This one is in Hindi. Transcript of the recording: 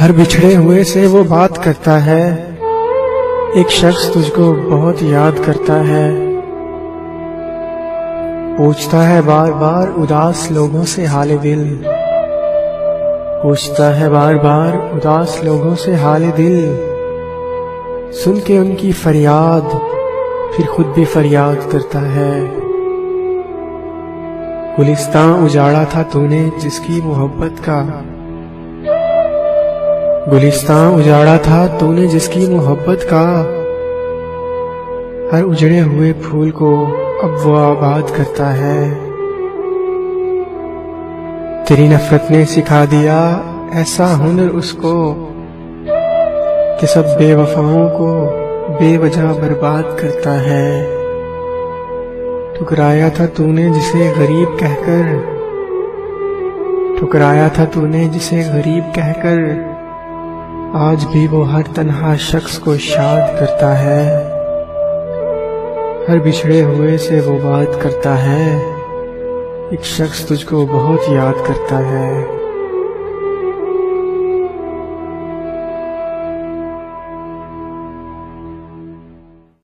हर बिछड़े हुए से वो बात करता है, एक शख्स तुझको बहुत याद करता है। पूछता है बार बार उदास लोगों से हाले दिल, पूछता है बार बार उदास लोगों से हाले दिल। सुन के उनकी फरियाद फिर खुद भी फरियाद करता है। गुलिस्तां उजाड़ा था तूने जिसकी मोहब्बत का, गुलिस्तां उजाड़ा था तूने जिसकी मोहब्बत का। हर उजड़े हुए फूल को अब वो आबाद करता है। तेरी नफरत ने सिखा दिया ऐसा हुनर उसको कि सब बेवफाओं को बेवजह बर्बाद करता है। ठुकराया था तूने जिसे गरीब कहकर, ठुकराया था तूने जिसे गरीब कहकर। आज भी वो हर तन्हा शख्स को शाद करता है। हर बिछड़े हुए से वो बात करता है, एक शख्स तुझको बहुत याद करता है।